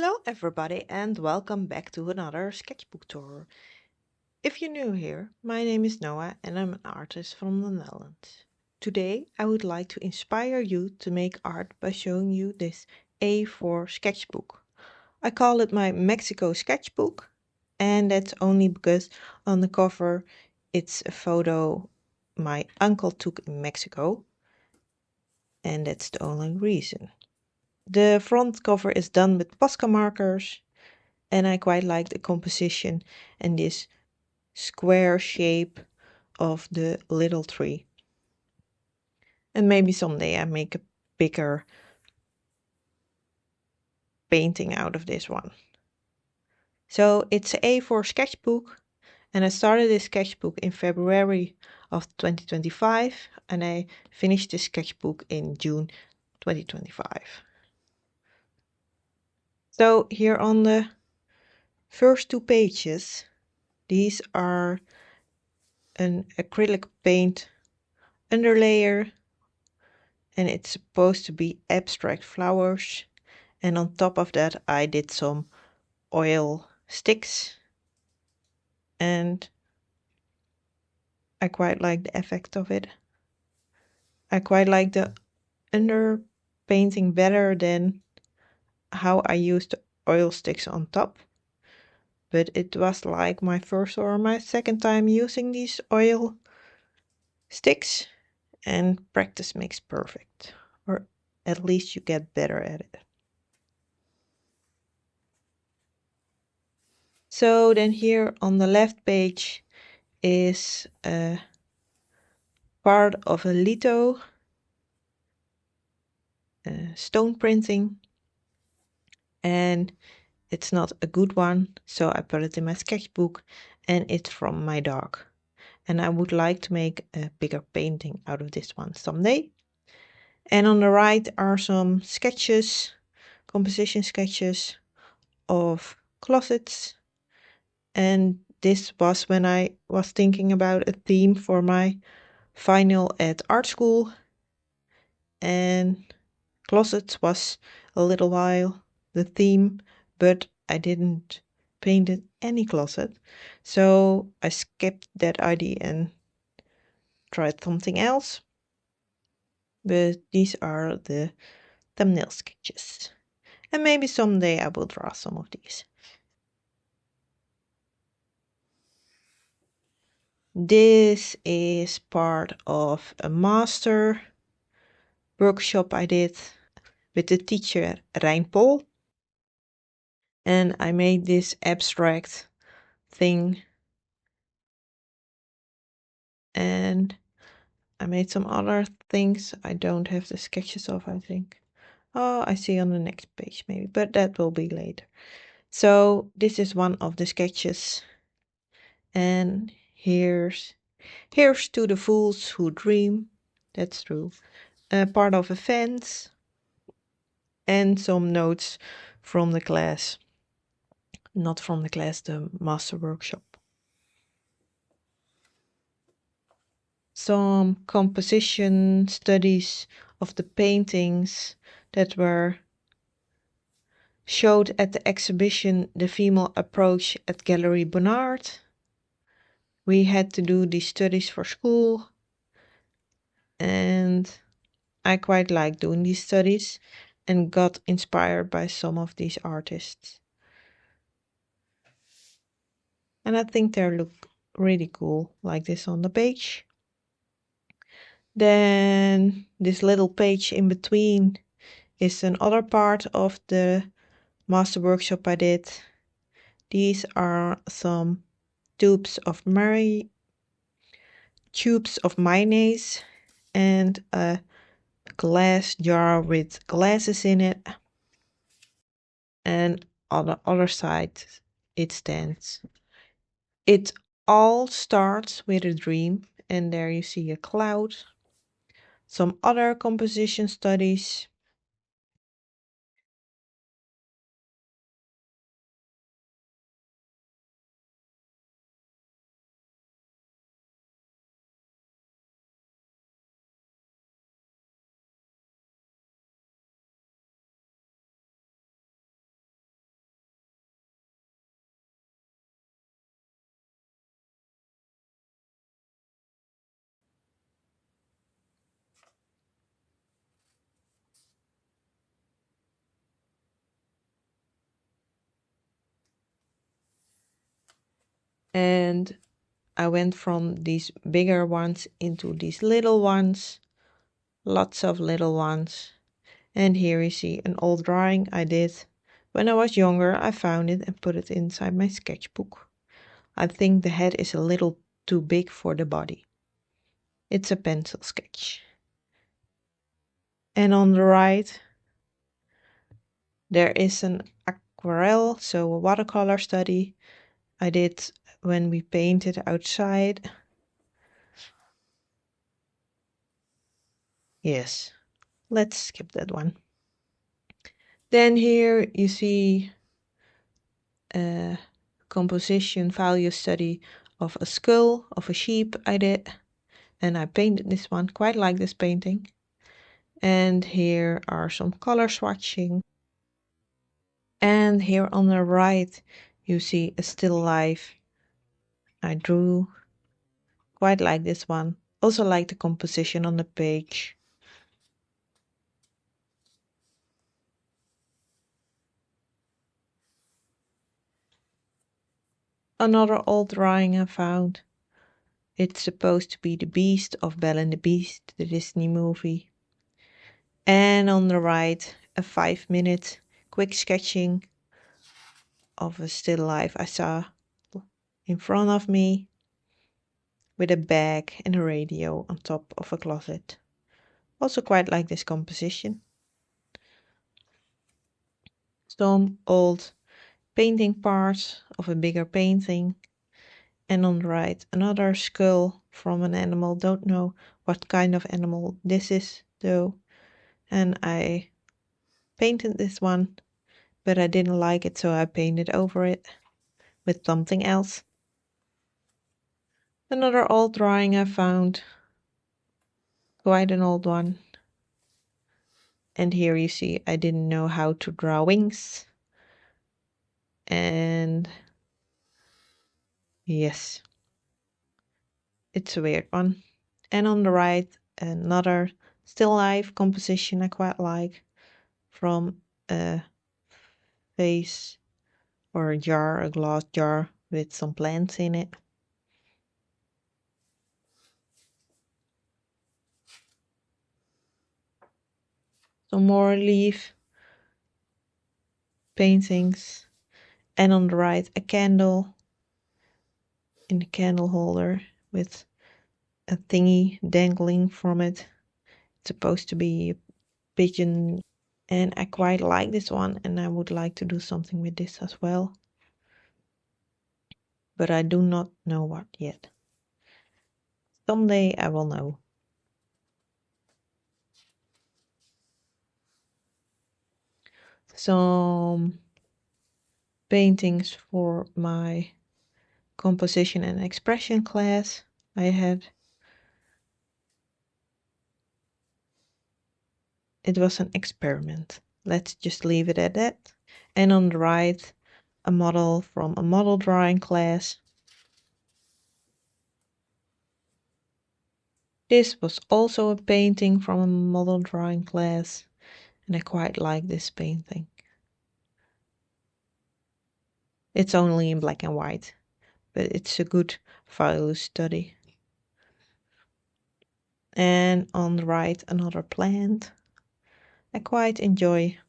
Hello, everybody, and welcome back to another sketchbook tour. If you're new here, my name is Noah and I'm an artist from the Netherlands. Today, I would like to inspire you to make art by showing you this A4 sketchbook. I call it my Mexico sketchbook, and that's only because on the cover it's a photo my uncle took in Mexico, and that's the only reason. The front cover is done with Posca markers, and I quite like the composition and this square shape of the little tree. And maybe someday I make a bigger painting out of this one. So it's an A4 sketchbook, and I started this sketchbook in February of 2025, and I finished this sketchbook in June 2025. So here on the first two pages, these are an acrylic paint underlayer, and it's supposed to be abstract flowers, and on top of that I did some oil sticks, and I quite like the effect of it. I quite like the under painting better than how I used the oil sticks on top, but it was like my first or my second time using these oil sticks, and practice makes perfect, or at least you get better at it. So then here on the left page is a part of a litho stone printing, and it's not a good one, so I put it in my sketchbook, and it's from my dog, and I would like to make a bigger painting out of this one someday. And on the right are some sketches, composition sketches of closets, and this was when I was thinking about a theme for my final at art school, and closets was a little while the theme, but I didn't paint any closet, so I skipped that idea and tried something else. But these are the thumbnail sketches, and maybe someday I will draw some of these. This is part of a master workshop I did with the teacher Reinpol, and I made this abstract thing, and I made some other things I don't have the sketches of, I think. Oh, I see on the next page maybe, but that will be later. So this is one of the sketches, and here's to the fools who dream. That's true. Part of a fence, and some notes from the class. Not from the class, the master workshop. Some composition studies of the paintings that were showed at the exhibition The Female Approach at Gallery Bonnard. We had to do these studies for school, and I quite like doing these studies and got inspired by some of these artists. And I think they look really cool, like this on the page. Then this little page in between is another part of the master workshop I did. These are some tubes of mayonnaise and a glass jar with glasses in it, and on the other side it stands. It all starts with a dream, and there you see a cloud. Some other composition studies. And I went from these bigger ones into these little ones, lots of little ones. And here you see an old drawing I did. When I was younger, I found it and put it inside my sketchbook. I think the head is a little too big for the body. It's a pencil sketch. And on the right, there is an aquarelle, so a watercolor study I did when we painted outside. Yes, let's skip that one. Then here you see a composition value study of a skull of a sheep I did. And I painted this one, quite like this painting. And here are some color swatching. And here on the right, you see a still life I drew. Quite like this one. Also like the composition on the page. Another old drawing I found. It's supposed to be the Beast of Belle and the Beast, the Disney movie. And on the right, a 5-minute quick sketching of a still life I saw in front of me with a bag and a radio on top of a closet. Also quite like this composition. Some old painting parts of a bigger painting. And on the right, another skull from an animal. Don't know what kind of animal this is though. And I painted this one, but I didn't like it, so I painted over it with something else. Another old drawing I found. Quite an old one. And here you see I didn't know how to draw wings. And yes, it's a weird one. And on the right, another still life composition I quite like from a vase or a jar, a glass jar with some plants in it. Some more leaf paintings. And on the right, a candle in a candle holder with a thingy dangling from it. It's supposed to be a pigeon. And I quite like this one, and I would like to do something with this as well. But I do not know what yet. Someday I will know. Some paintings for my composition and expression class I had. It was an experiment. Let's just leave it at that. And on the right, a model from a model drawing class. This was also a painting from a model drawing class, and I quite like this painting. It's only in black and white, but it's a good value study. And on the right, another plant. I quite enjoy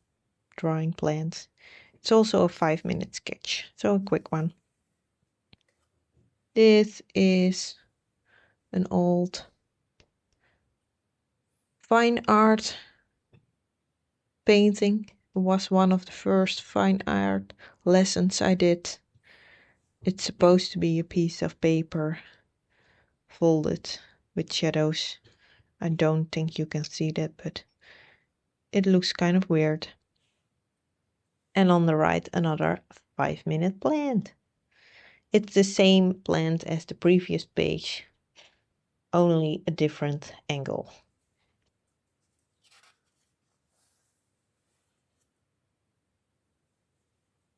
drawing plants. It's also a 5-minute sketch, so a quick one. This is an old fine art painting. It was one of the first fine art lessons I did. It's supposed to be a piece of paper folded with shadows. I don't think you can see that, but it looks kind of weird. And on the right, another 5-minute plant. It's the same plant as the previous page, only a different angle.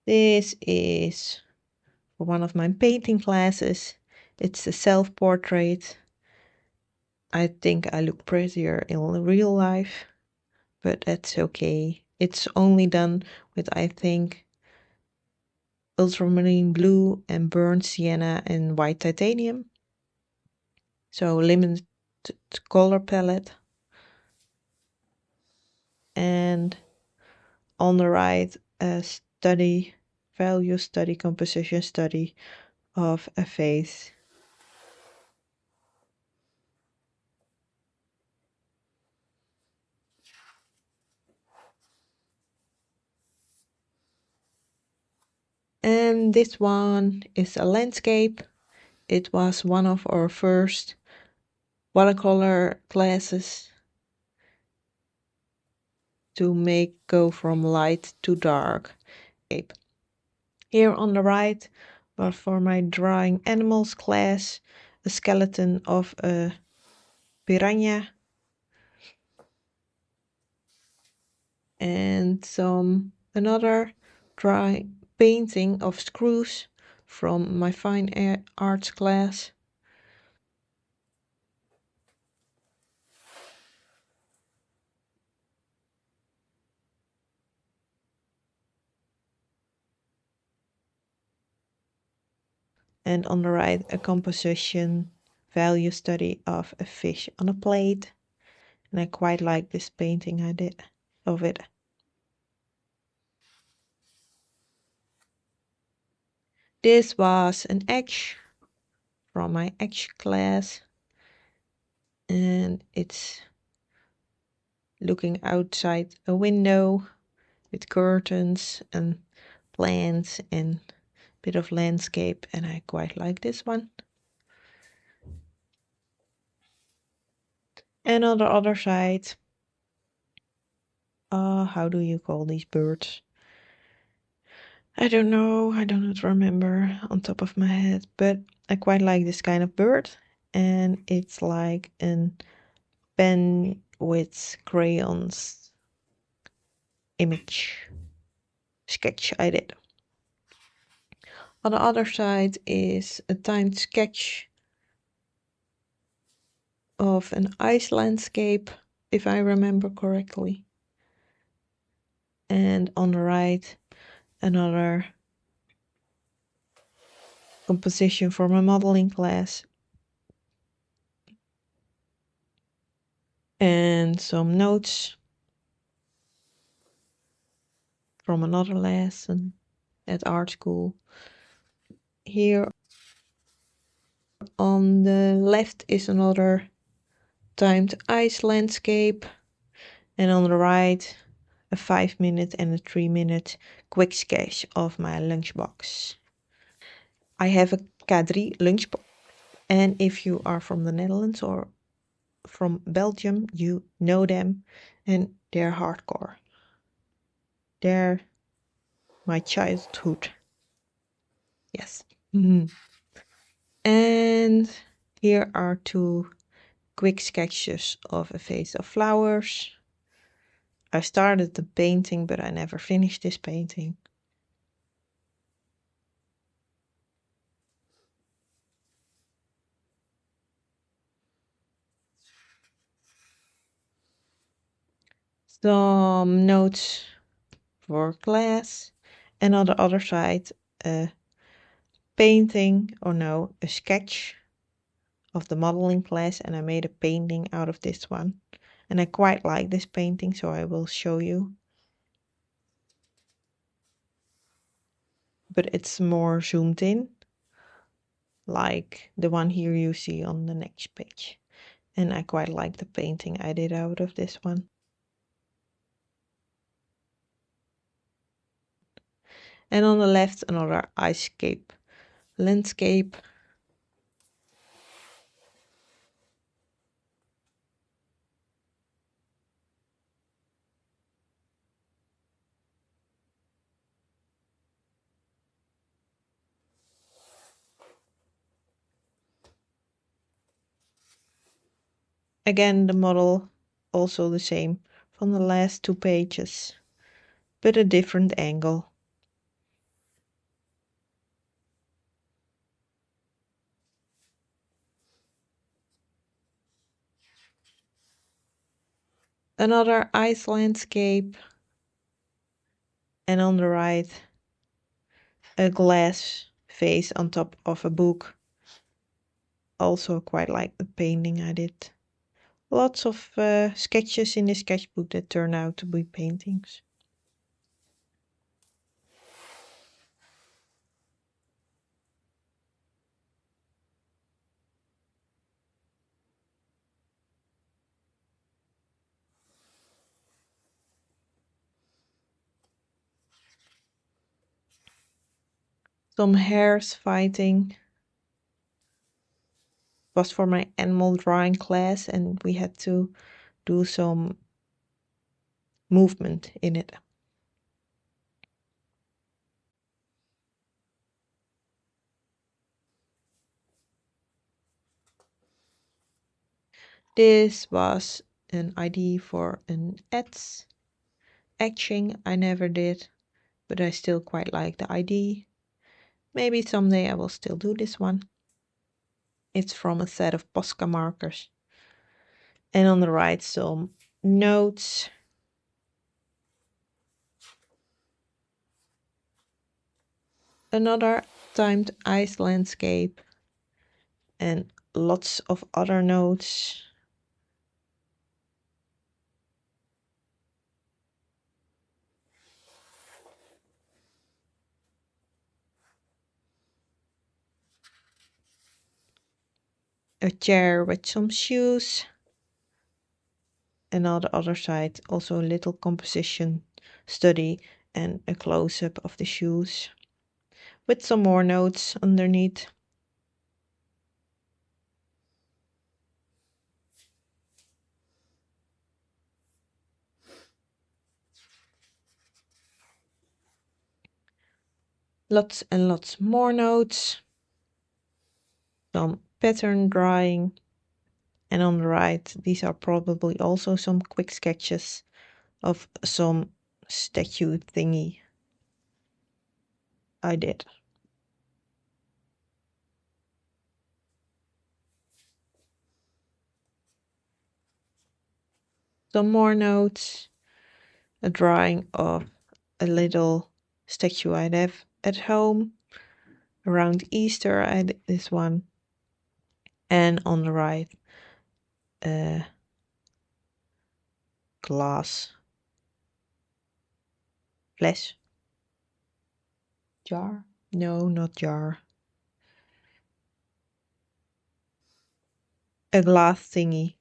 This is for one of my painting classes. It's a self-portrait. I think I look prettier in real life, but that's okay. It's only done with, I think, ultramarine blue and burnt sienna and white titanium. So limited color palette. And on the right, a value study, composition study of a face. And this one is a landscape. It was one of our first watercolor classes to go from light to dark. Here on the right was for my drawing animals class, a skeleton of a piranha and another painting of screws from my fine arts class. And on the right, a composition value study of a fish on a plate. And I quite like this painting I did of it. This was an edge from my edge class. And it's looking outside a window with curtains and plants and a bit of landscape. And I quite like this one. And on the other side, how do you call these birds? I don't know, I don't remember on top of my head, but I quite like this kind of bird. And it's like a pen with crayons image sketch I did. On the other side is a timed sketch of an ice landscape, if I remember correctly. And on the right, another composition for my modeling class. And some notes from another lesson at art school. Here on the left is another timed ice landscape. And on the right, a 5-minute and a 3-minute quick sketch of my lunchbox. I have a K3 lunchbox. And if you are from the Netherlands or from Belgium, you know them. And they're hardcore. They're my childhood. Yes. And here are 2 quick sketches of a vase of flowers. I started the painting, but I never finished this painting. Some notes for class, and on the other side, a sketch of the modeling class, and I made a painting out of this one. And I quite like this painting, so I will show you. But it's more zoomed in, like the one here you see on the next page. And I quite like the painting I did out of this one. And on the left, another landscape. Again, the model, also the same from the last 2 pages, but a different angle. Another ice landscape, and on the right, a glass vase on top of a book. Also quite like the painting I did. Lots of sketches in the sketchbook that turn out to be paintings. Some hares fighting. Was for my animal drawing class, and we had to do some movement in it. This was an idea for an etching I never did, but I still quite like the idea. Maybe someday I will still do this one. It's from a set of Posca markers. And on the right, some notes. Another timed ice landscape. And lots of other notes. A chair with some shoes. And on the other side, also a little composition study and a close-up of the shoes with some more notes underneath. Lots and lots more notes. Some pattern drawing. And on the right, these are probably also some quick sketches of some statue thingy I did. Some more notes. A drawing of a little statue I'd have at home. Around Easter I did this one. And on the right, a glass flash. Jar? No, not jar. A glass thingy.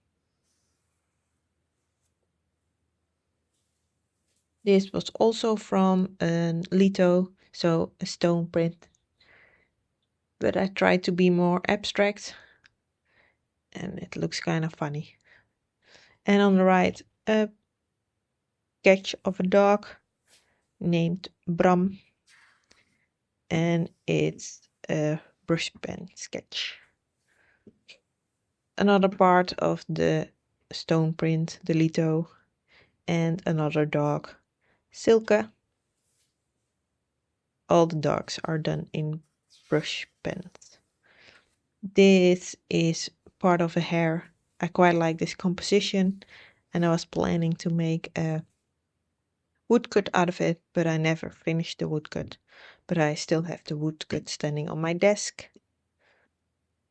This was also from a litho, so a stone print. But I tried to be more abstract and it looks kind of funny. And on the right, a sketch of a dog named Bram. And it's a brush pen sketch. Another part of the stone print, the litho, and another dog, Silke. All the dogs are done in brush pens. This is part of a hare. I quite like this composition, and I was planning to make a woodcut out of it, but I never finished the woodcut. But I still have the woodcut standing on my desk.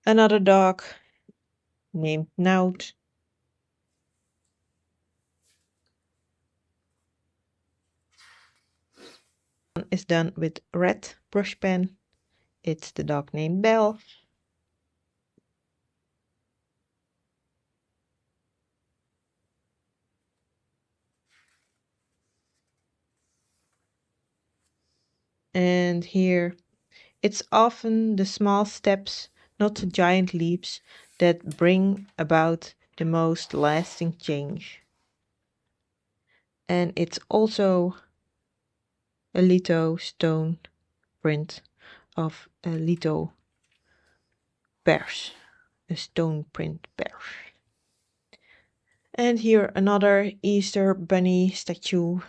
Another dog named Nout. One is done with red brush pen. It's the dog named Belle. And here, it's often the small steps, not the giant leaps, that bring about the most lasting change. And it's also a litho stone print of a litho bears, a stone print bear. And here another Easter bunny statue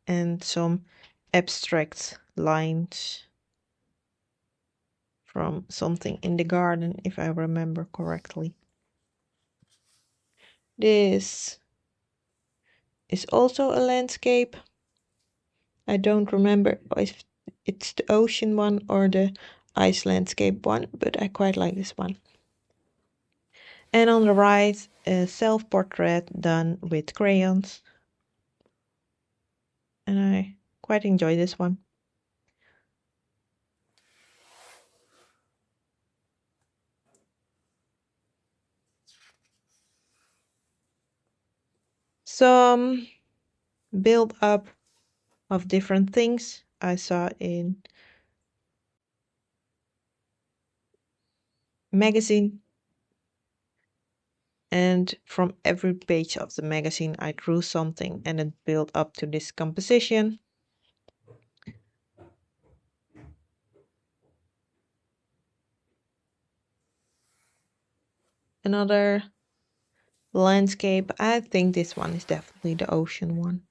and some abstract lines from something in the garden, if I remember correctly. This is also a landscape. I don't remember if it's the ocean one or the ice landscape one, but I quite like this one. And on the right, a self-portrait done with crayons. And I quite enjoy this one. Some build up of different things I saw in magazine. And from every page of the magazine I drew something and it built up to this composition. Another landscape, I think this one is definitely the ocean one.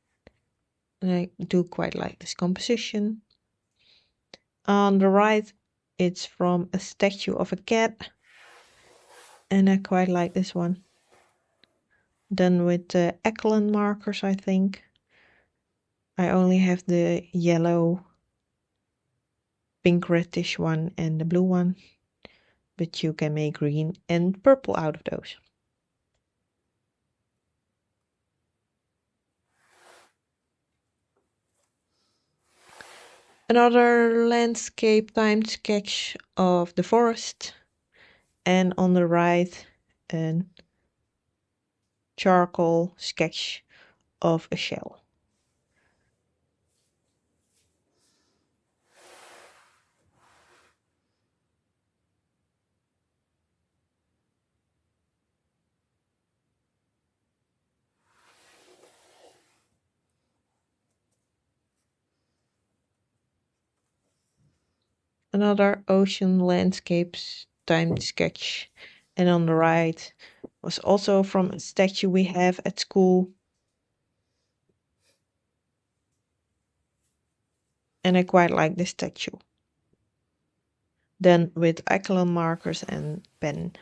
And I do quite like this composition. On the right, it's from a statue of a cat. And I quite like this one. Done with the Echelon markers, I think. I only have the yellow, pink reddish one and the blue one. But you can make green and purple out of those. Another landscape timed sketch of the forest, and on the right a charcoal sketch of a shell. Another ocean landscapes timed sketch, and on the right was also from a statue we have at school. And I quite like this statue. Done with Echelon markers and pen.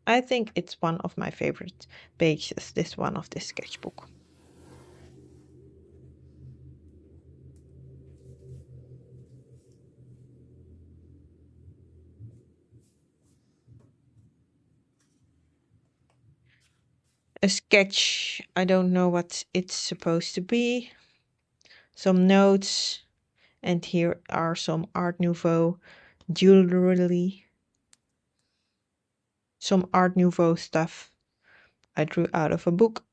I think it's one of my favorite pages, this one of this sketchbook. A sketch, I don't know what it's supposed to be. Some notes, and here are some Art Nouveau jewelry. Some Art Nouveau stuff I drew out of a book.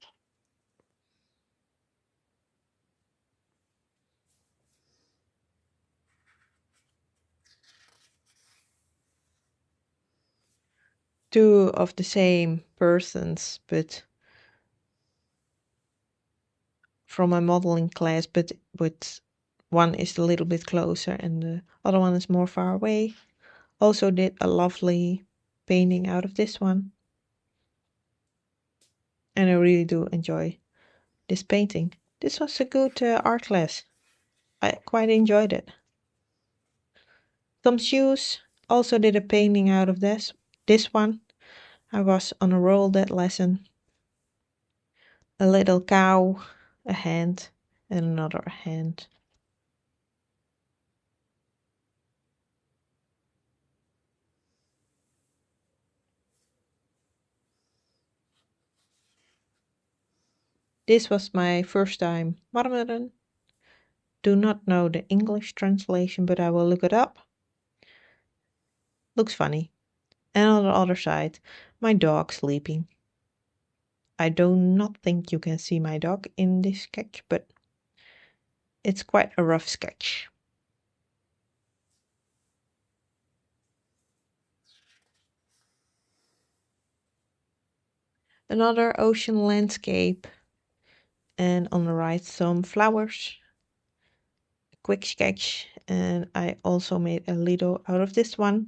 Two of the same persons, but from my modeling class, but one is a little bit closer and the other one is more far away. Also did a lovely painting out of this one. And I really do enjoy this painting. This was a good art class. I quite enjoyed it. Some shoes, also did a painting out of this one. I was on a roll that lesson. A little cow, a hand, and another hand. This was my first time marmeren. Do not know the English translation, but I will look it up. Looks funny. And on the other side, my dog sleeping. I do not think you can see my dog in this sketch, but it's quite a rough sketch. Another ocean landscape, and on the right some flowers. A quick sketch, and I also made a little out of this one.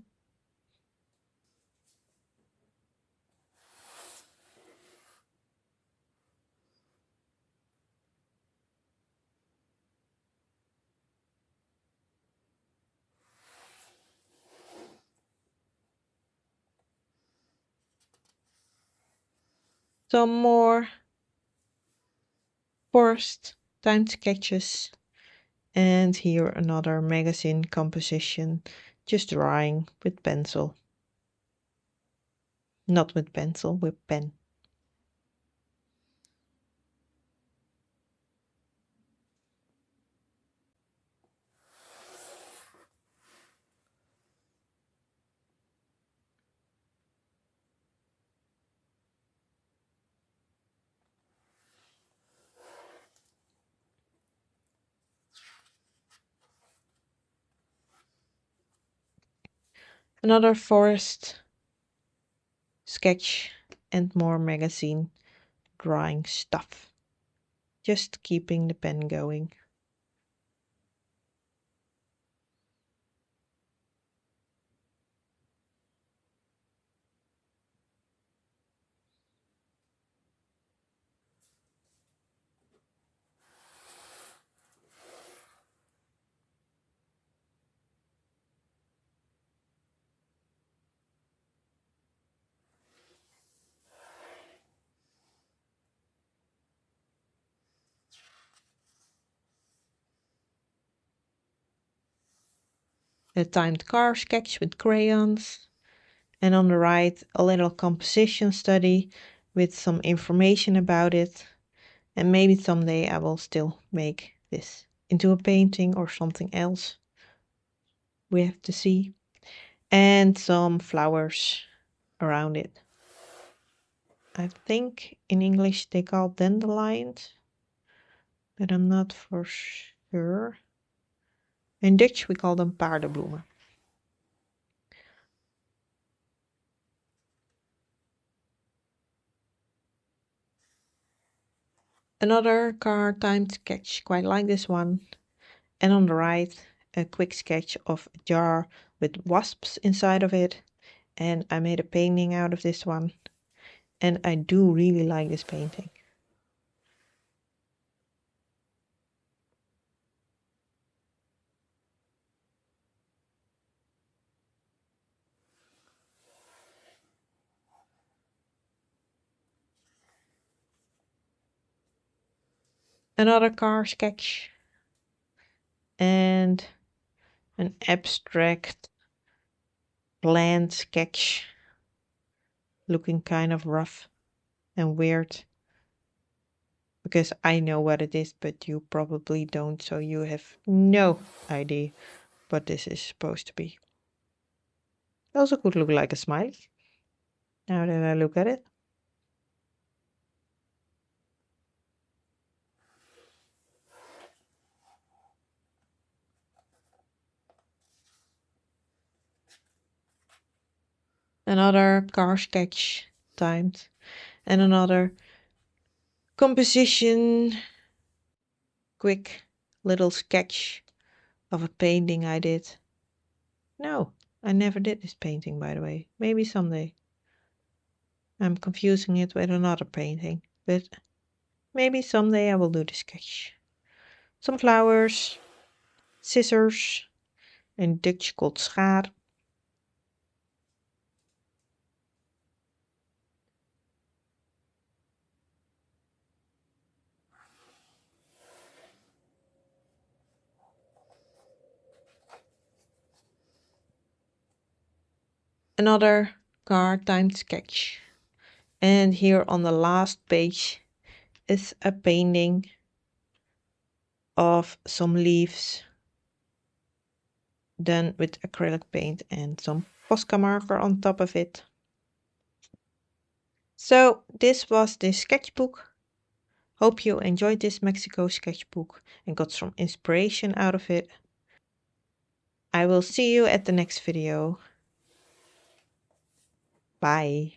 Some more forest timed sketches And here another magazine composition, just drawing with pencil. Not with pencil, with pen. Another forest sketch and more magazine drawing stuff. Just keeping the pen going. A timed car sketch with crayons. And on the right, a little composition study with some information about it. And maybe someday I will still make this into a painting or something else. We have to see. And some flowers around it. I think in English they call dandelions, but I'm not for sure. In Dutch we call them paardenbloemen. Another car timed sketch, quite like this one. And on the right, a quick sketch of a jar with wasps inside of it. And I made a painting out of this one. And I do really like this painting. Another car sketch. And an abstract land sketch. Looking kind of rough and weird. Because I know what it is, but you probably don't. So you have no idea what this is supposed to be. It also could look like a smiley. Now that I look at it. Another car sketch timed. And another composition. Quick little sketch of a painting I did. No, I never did this painting, by the way. Maybe someday. I'm confusing it with another painting. But maybe someday I will do the sketch. Some flowers. Scissors. In Dutch called schaar. Another car timed sketch. And here on the last page is a painting of some leaves done with acrylic paint and some Posca marker on top of it. So this was the sketchbook. Hope you enjoyed this Mexico sketchbook and got some inspiration out of it. I will see you at the next video. Bye.